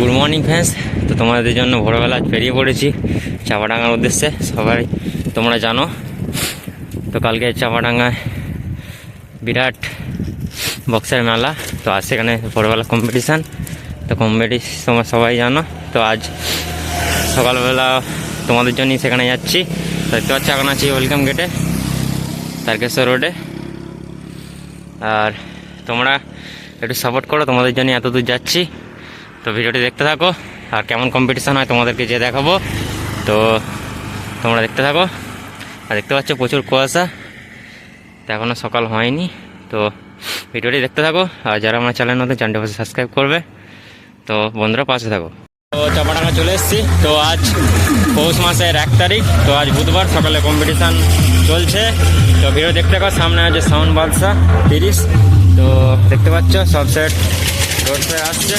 Good morning friends. তো তোমাদের জন্য ভোরবেলা আজ বেরিয়ে পড়েছি চাপাডাঙ্গার উদ্দেশ্যে। সবাই তোমরা জানো তো কালকে চাপাডাঙ্গায় বিরাট বক্সের মেলা, তো আজ সেখানে ভোরবেলা কম্পিটিশান। তো কম্পিটিশন তোমরা সবাই জানো। তো আজ সকালবেলা তোমাদের জন্যই সেখানে যাচ্ছি। তো দেখতে পাচ্ছি এখন আছি ওয়েলকাম গেটে, তারকেশ্বর রোডে। আর তোমরা একটু সাপোর্ট করো, তোমাদের জন্য এত দূর যাচ্ছি। তো ভিডিওটি দেখতে থাকো, আর কেমন কম্পিটিশান হয় তোমাদেরকে যে দেখাবো। তো তোমরা দেখতে থাকো। আর দেখতে পাচ্ছ প্রচুর কুয়াশা, তো এখনও সকাল হয়নি। তো ভিডিওটি দেখতে থাকো, আর যারা আমার চ্যানেল নতুন চ্যানেলটি পাশে সাবস্ক্রাইব করবে। তো বন্ধুরা পাশে থাকো। তো চাপাডাঙ্গা চলে এসেছি। তো আজ পৌষ মাসের 1 তারিখ, তো আজ বুধবার সকালে কম্পিটিশান চলছে। তো ভিডিও দেখতে থাকো। সামনে আছে সাউন্ড বাদশা 30। তো দেখতে পাচ্ছ সব সেট রোড শোয়ে আসছে।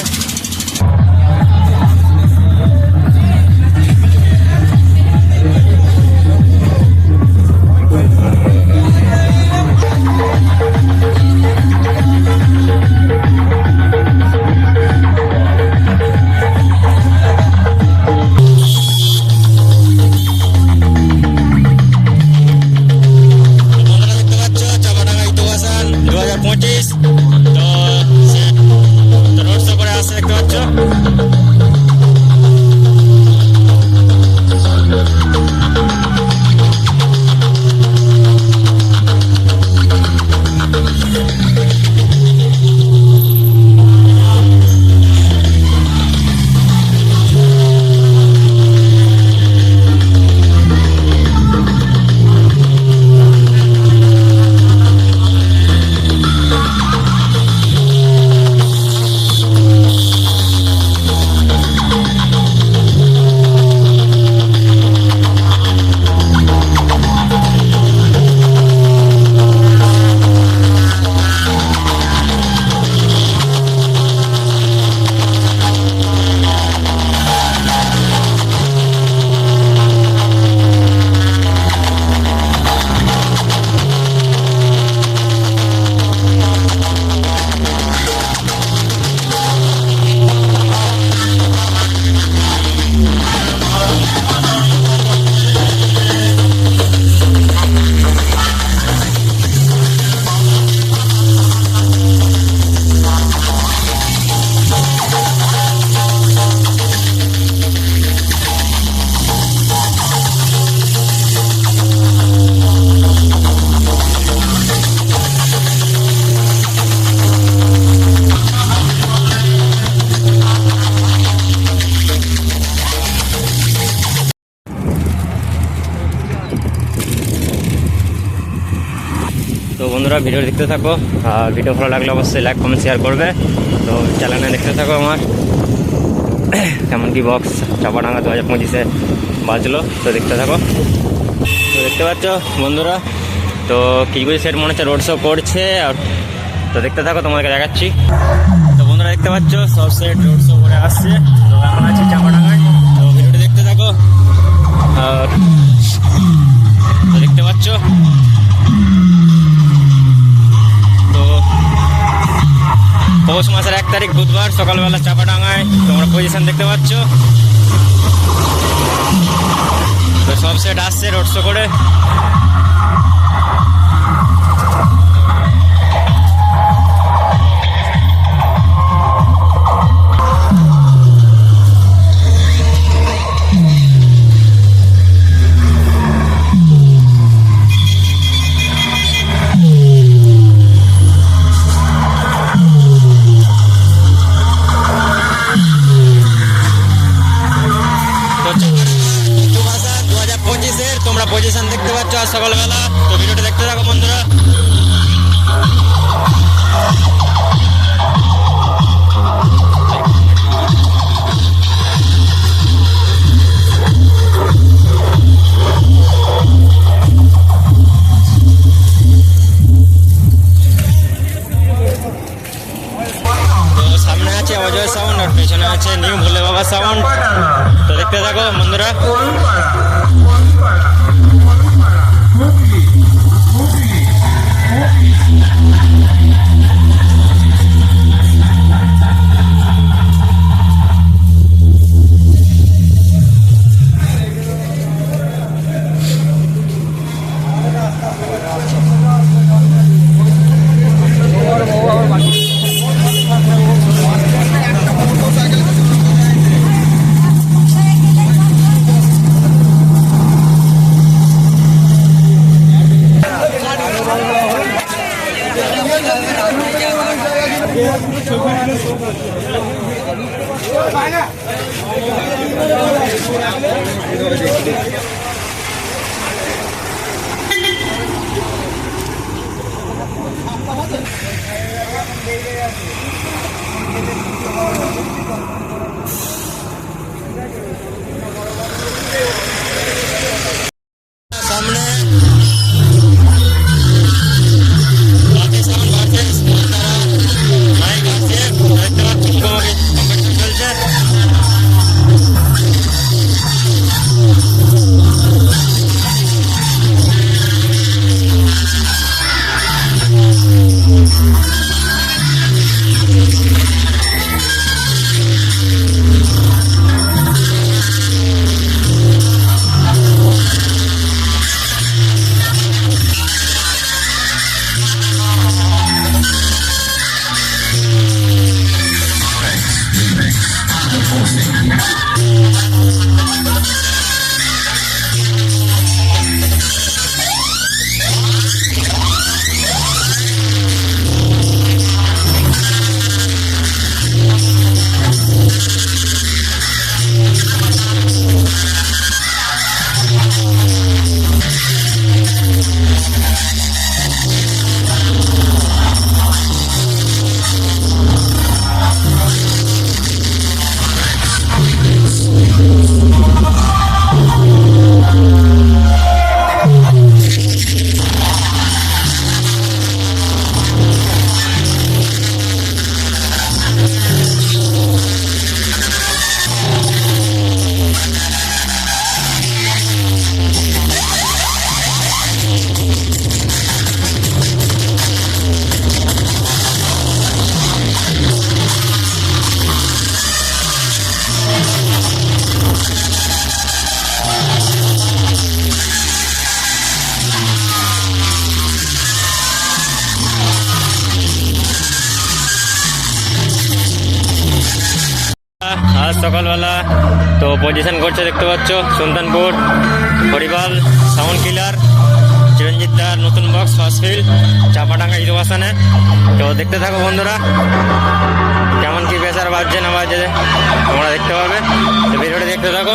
তো বন্ধুরা ভিডিও দেখতে থাকো, আর ভিডিও ভালো লাগলে অবশ্যই লাইক কমেন্ট শেয়ার করবে। তো চ্যানেলে দেখতে থাকো আমার কেমন কি বক্স চাপাডাঙ্গা 2025-এ বাজলো। তো দেখতে থাকো। তো দেখতে পাচ্ছ বন্ধুরা, তো কিছু কিছু সেট মনে হচ্ছে রোড শো করছে। আর তো দেখতে থাকো, তোমাদেরকে দেখাচ্ছি। তো বন্ধুরা দেখতে পাচ্ছ সব সেট রোড শো করে আসছে। তো এখন আছি চাপাডাঙ্গায়। তো ভিডিওটি দেখতে থাকো। আর তো দেখতে পাচ্ছ পৌষ মাসের 1 তারিখ বুধবার সকালবেলা চাপাডাঙ্গায় তোমরা পজিশন দেখতে পাচ্ছ। তো সব সেট আসছে রোড শো করে। তোমরা পজিশন দেখতে পাচ্ছ আজ সকালবেলা। তো ভিডিওটা দেখতে থাকো বন্ধুরা। তো সামনে আছে অজয় সাউন্ড, আর পেছনে আছে নিউ ভোলে বাবা সাউন্ড। তো দেখতে থাকো বন্ধুরা। সামনে আজ সকালবেলা তো পজিশন করছে দেখতে পাচ্ছ সুলতানপুর হরিবাল সাউন্ড কিলার চিরঞ্জিত দার নতুন বক্স ফার্স্ট ফিল চাপাডাঙ্গা ইরোবাসানে। তো দেখতে থাকো বন্ধুরা কেমন কি বেচার বাজছে না বাজছে তোমরা দেখতে পাবে, তো ভিডিওটা দেখতে থাকো।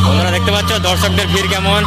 বন্ধুরা দেখতে পাচ্ছ দর্শকদের ভিড় কেমন।